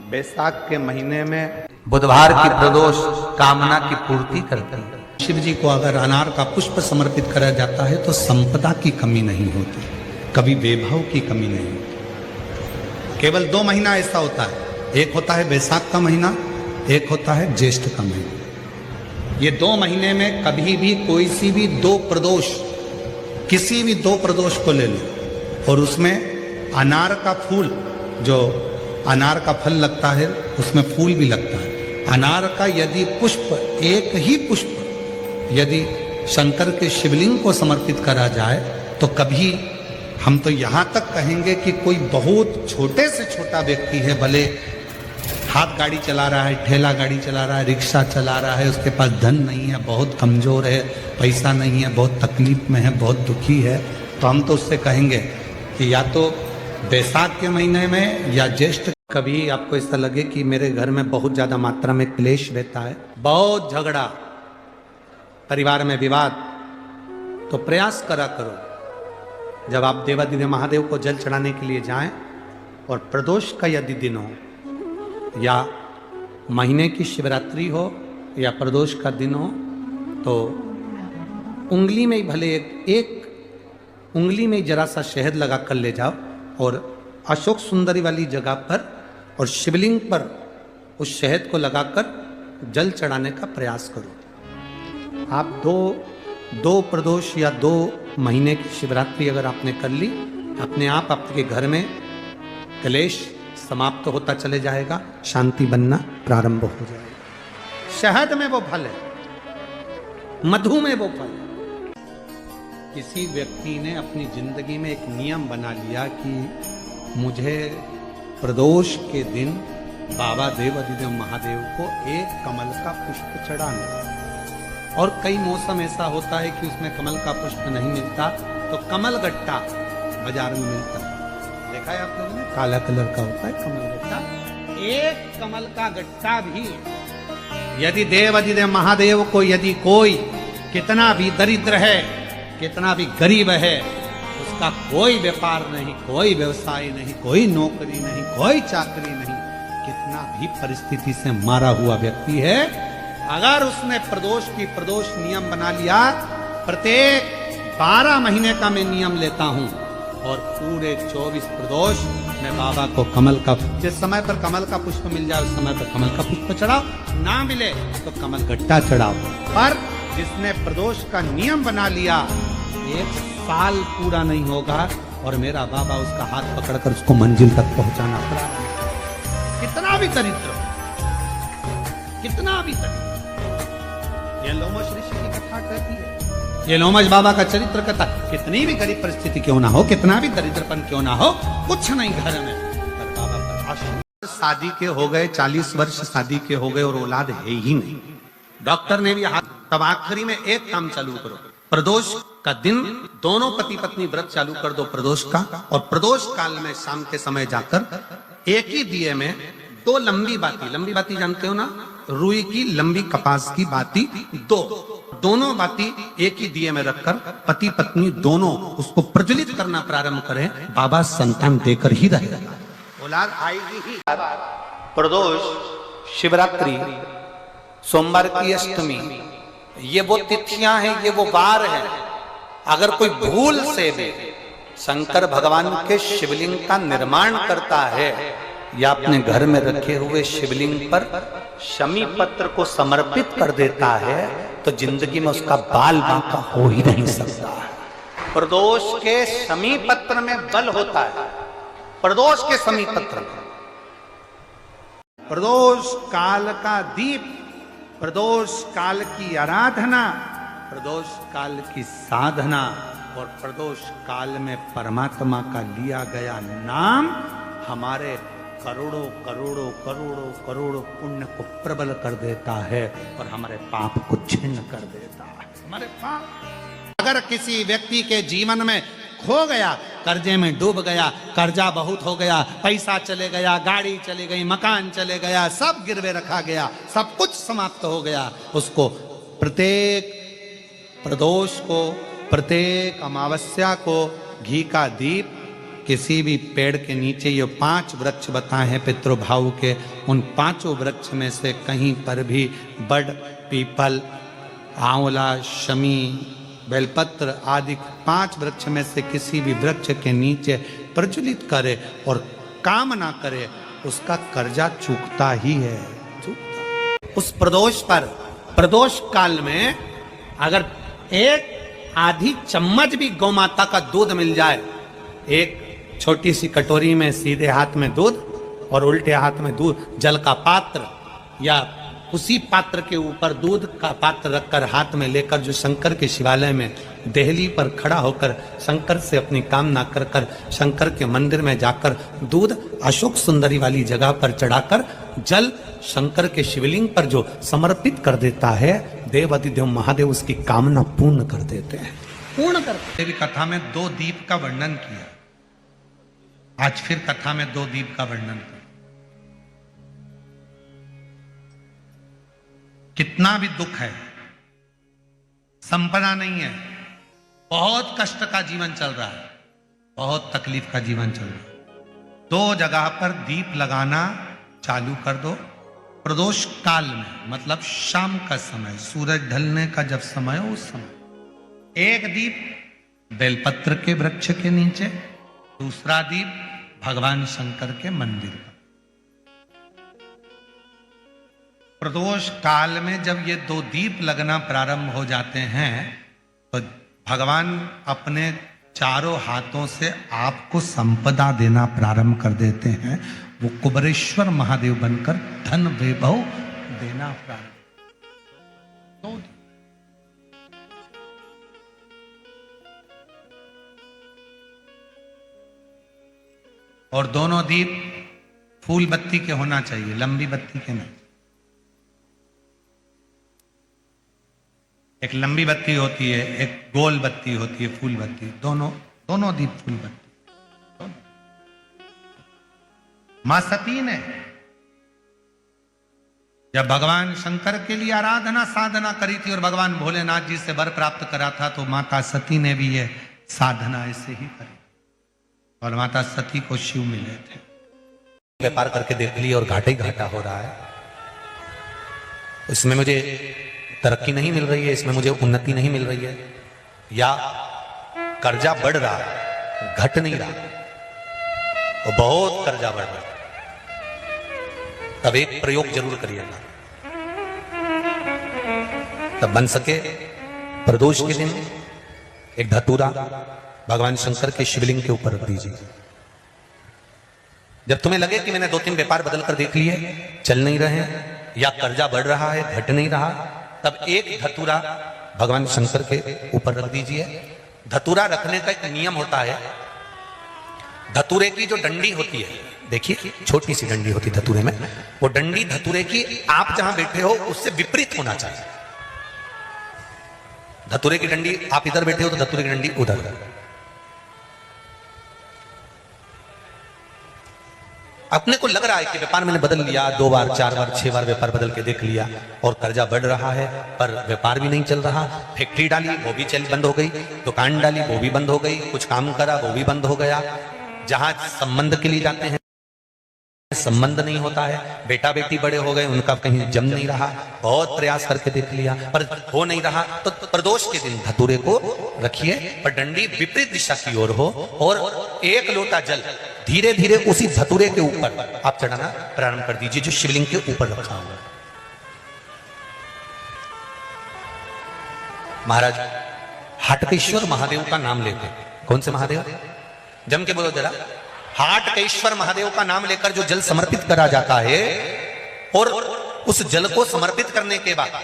बैसाख के महीने में बुधवार की प्रदोष कामना की पूर्ति करती है। शिव जी को अगर अनार का पुष्प समर्पित करा जाता है तो संपदा की कमी नहीं होती, कभी वैभव की कमी नहीं होती। केवल 2 महीना ऐसा होता है, एक होता है बैसाख का महीना, एक होता है ज्येष्ठ का महीना। ये 2 महीने में कभी भी कोई सी भी 2 प्रदोष, किसी भी 2 प्रदोष को ले लो और उसमें अनार का फूल, जो अनार का फल लगता है उसमें फूल भी लगता है, अनार का यदि पुष्प, एक ही पुष्प यदि शंकर के शिवलिंग को समर्पित करा जाए तो कभी, हम तो यहाँ तक कहेंगे कि कोई बहुत छोटे से छोटा व्यक्ति है, भले हाथ गाड़ी चला रहा है, ठेला गाड़ी चला रहा है, रिक्शा चला रहा है, उसके पास धन नहीं है, बहुत कमजोर है, पैसा नहीं है, बहुत तकलीफ में है, बहुत दुखी है, तो हम तो उससे कहेंगे कि या तो बैसाख के महीने में या ज्येष्ठ। कभी आपको ऐसा लगे कि मेरे घर में बहुत ज़्यादा मात्रा में क्लेश रहता है, बहुत झगड़ा, परिवार में विवाद, तो प्रयास करा करो जब आप देवादिदेव महादेव को जल चढ़ाने के लिए जाएं और प्रदोष का यदि दिन हो या महीने की शिवरात्रि हो या प्रदोष का दिन हो, तो उंगली में ही भले एक उंगली में ही जरा सा शहद लगा कर ले जाओ और अशोक सुंदरी वाली जगह पर और शिवलिंग पर उस शहद को लगाकर जल चढ़ाने का प्रयास करो। आप दो प्रदोष या 2 महीने की शिवरात्रि अगर आपने कर ली, अपने आप आपके घर में क्लेश समाप्त होता चले जाएगा, शांति बनना प्रारंभ हो जाएगा। शहद में वो फल है, मधु में वो फल है। किसी व्यक्ति ने अपनी जिंदगी में एक नियम बना लिया कि मुझे प्रदोष के दिन बाबा देवादिदेव महादेव को एक कमल का पुष्प चढ़ाना। और कई मौसम ऐसा होता है कि उसमें कमल का पुष्प नहीं मिलता, तो कमल गट्टा बाजार में मिलता है, देखा है आप लोगों ने, काला कलर का होता है कमल गट्टा। एक कमल का गट्टा भी यदि देवादिदेव महादेव को, यदि कोई कितना भी दरिद्र है, कितना भी गरीब है, उसका कोई व्यापार नहीं, कोई व्यवसाय नहीं, कोई नौकरी नहीं, कोई चाकरी नहीं, कितना भी परिस्थिति से मारा हुआ व्यक्ति है, अगर उसने प्रदोष नियम बना लिया, प्रत्येक 12 महीने का मैं नियम लेता हूं और पूरे 24 प्रदोष मैं बाबा को कमल का, जिस समय पर कमल का पुष्प मिल जाए उस समय पर कमल का पुष्प चढ़ाओ, ना मिले तो कमल गट्टा चढ़ाओ। पर जिसने प्रदोष का नियम बना लिया, 1 साल पूरा नहीं होगा और मेरा बाबा उसका हाथ पकड़कर उसको मंजिल तक पहुंचाना पड़ा। कितना भी दरिद्र, कितना भी दरिद्र, ये लोमश ऋषि की कथा कहती है, ये लोमश बाबा का चरित्र कथा, कितनी भी गरीब परिस्थिति क्यों ना हो, कितना भी दरिद्रपन क्यों ना हो, कुछ नहीं घर में, पर बाबा पर आशीर्वाद। शादी के हो गए 40 वर्ष, शादी के हो गए और औलाद है ही नहीं, डॉक्टर ने भी हाथ, तब आखिरी में एक काम चालू करो, प्रदोष का दिन दोनों पति पत्नी व्रत चालू कर दो प्रदोष का, और प्रदोष काल में शाम के समय जाकर एक ही दिए में 2 लंबी बाती जानते हो ना, रुई की लंबी कपास की बाती, दोनों बाती एक ही दिए में रखकर पति पत्नी दोनों उसको प्रज्वलित करना प्रारंभ करें, बाबा संतान देकर ही रहेगा, औलाद आएगी ही। प्रदोष, शिवरात्रि, सोमवार की अष्टमी, ये वो तिथियां हैं, ये वो वार हैं। अगर कोई भूल से भी शंकर भगवान के शिवलिंग का निर्माण करता है या अपने घर में रखे हुए शिवलिंग पर शमी पत्र को समर्पित कर देता है, तो जिंदगी में उसका बाल बांका हो ही नहीं सकता। प्रदोष के शमी पत्र में बल होता है, प्रदोष के शमी पत्र में, प्रदोष काल का दीप, प्रदोष काल की आराधना, प्रदोष काल की साधना और प्रदोष काल में परमात्मा का लिया गया नाम हमारे करोड़ों करोड़ों करोड़ों करोड़ों पुण्य को प्रबल कर देता है और हमारे पाप को छिन्न कर देता है। हमारे पाप, अगर किसी व्यक्ति के जीवन में खो गया, कर्जे में डूब गया, कर्जा बहुत हो गया, पैसा चले गया, गाड़ी चली गई, मकान चले गया, सब गिरवे रखा गया, सब कुछ समाप्त हो गया, उसको प्रत्येक प्रदोष को, प्रत्येक अमावस्या को घी का दीप किसी भी पेड़ के नीचे ये 5 वृक्ष बताए हैं पितृभाव के, उन 5 वृक्ष में से कहीं पर भी बड़, पीपल, आंवला, शमी, बेलपत्र आदि 5 वृक्ष में से किसी भी वृक्ष के नीचे प्रज्वलित करे और काम ना करे, उसका कर्जा चूकता ही है, चूकता। उस प्रदोष पर, प्रदोष काल में अगर एक आधी चम्मच भी गौ माता का दूध मिल जाए, एक छोटी सी कटोरी में सीधे हाथ में दूध और उल्टे हाथ में दूध, जल का पात्र या उसी पात्र के ऊपर दूध का पात्र रखकर हाथ में लेकर जो शंकर के शिवालय में देहली पर खड़ा होकर शंकर से अपनी कामना कर कर शंकर के मंदिर में जाकर दूध अशोक सुंदरी वाली जगह पर चढ़ाकर जल शंकर के शिवलिंग पर जो समर्पित कर देता है, देवाधिदेव महादेव उसकी कामना पूर्ण कर देते हैं, पूर्ण करते। देवी कथा में 2 दीप का वर्णन किया, आज फिर कथा में 2 दीप का वर्णन कर। कितना भी दुख है, संपदा नहीं है, बहुत कष्ट का जीवन चल रहा है, बहुत तकलीफ का जीवन चल रहा है, 2 जगह पर दीप लगाना चालू कर दो। प्रदोष काल में मतलब शाम का समय, सूरज ढलने का जब समय हो, उस समय एक दीप बेलपत्र के वृक्ष के नीचे, दूसरा दीप भगवान शंकर के मंदिर पर। प्रदोष काल में जब ये 2 दीप लगना प्रारंभ हो जाते हैं तो भगवान अपने चारों हाथों से आपको संपदा देना प्रारंभ कर देते हैं। वो कुबरेश्वर महादेव बनकर धन वैभव देना प्रारंभ। और दोनों दीप फूल बत्ती के होना चाहिए, लंबी बत्ती के नहीं। एक लंबी बत्ती होती है, एक गोल बत्ती होती है, फूल बत्ती, दोनों दीप फूल बत्ती। मां सती ने जब भगवान शंकर के लिए आराधना साधना करी थी और भगवान भोलेनाथ जी से वर प्राप्त करा था, तो माता सती ने भी ये साधना ऐसे ही करी और माता सती को शिव मिले थे। व्यापार करके देख लिया और घाटा ही घाटा हो रहा है, इसमें मुझे तरक्की नहीं मिल रही है, इसमें मुझे उन्नति नहीं मिल रही है, या कर्जा बढ़ रहा है, घट नहीं रहा, और बहुत कर्जा बढ़ रहा है, तब एक प्रयोग जरूर करिएगा। तब बन सके प्रदोष के दिन एक धतूरा भगवान शंकर के शिवलिंग के ऊपर रख दीजिए। जब तुम्हें लगे कि मैंने 2-3 व्यापार बदल कर देख लिए, चल नहीं रहे, या कर्जा बढ़ रहा है, घट नहीं रहा, तब एक धतूरा भगवान शंकर के ऊपर रख दीजिए। धतूरा रखने का एक नियम होता है। धतूरे की जो डंडी होती है, देखिए छोटी सी डंडी होती है धतूरे में, वो डंडी धतूरे की आप जहां बैठे हो उससे विपरीत होना चाहिए। धतूरे की डंडी आप इधर बैठे हो तो धतूरे की डंडी उधर। अपने को लग रहा है कि व्यापार मैंने बदल लिया, 2 बार 4 बार 6 बार व्यापार बदल के देख लिया और कर्जा बढ़ रहा है, पर व्यापार भी नहीं चल रहा। फैक्ट्री डाली वो भी बंद हो गई, दुकान डाली वो भी बंद हो गई, कुछ काम करा वो भी बंद हो गया। जहां संबंध के लिए जाते हैं संबंध नहीं होता है, बेटा बेटी बड़े हो गए, उनका कहीं जम नहीं रहा, बहुत प्रयास करके देख लिया पर हो नहीं रहा। तो प्रदोष के दिन धतूरे को रखिए, पर डंडी विपरीत दिशा की ओर हो और 1 लोटा जल धीरे धीरे उसी धतूरे के ऊपर आप चढ़ाना प्रारंभ कर दीजिए जो शिवलिंग के ऊपर रखा हुआ। महाराज हाटकेश्वर महादेव का नाम लेते, कौन से महादेव? जम के बोलो जरा। हाटकेश्वर महादेव का नाम लेकर जो जल समर्पित करा जाता है और उस जल को समर्पित करने के बाद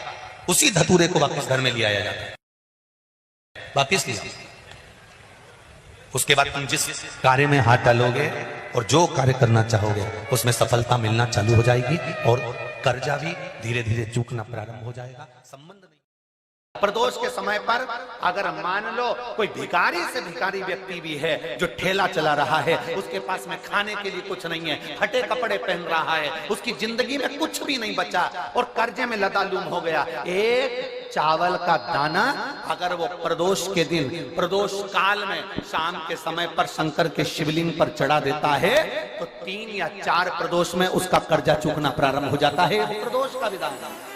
उसी धतूरे को वापस घर में ले आया जाता है, वापस लिया। उसके बाद तुम जिस कार्य में हाथ डालोगे और जो कार्य करना चाहोगे उसमें सफलता मिलना चालू हो जाएगी और कर्जा भी धीरे धीरे चूकना प्रारंभ हो जाएगा। संबंध नहीं। प्रदोष के समय पर अगर मान लो कोई भिखारी से भिखारी व्यक्ति भी है जो ठेला चला रहा है, उसके पास में खाने के लिए कुछ नहीं है, फटे कपड़े पहन रहा है, उसकी जिंदगी में कुछ भी नहीं बचा और कर्जे में लदालूम हो गया, एक चावल का दाना अगर वो प्रदोष के दिन, प्रदोष काल में शाम के समय पर शंकर के शिवलिंग पर चढ़ा देता है तो 3 या 4 प्रदोष में उसका कर्जा चूकना प्रारंभ हो जाता है। प्रदोष का विधान है।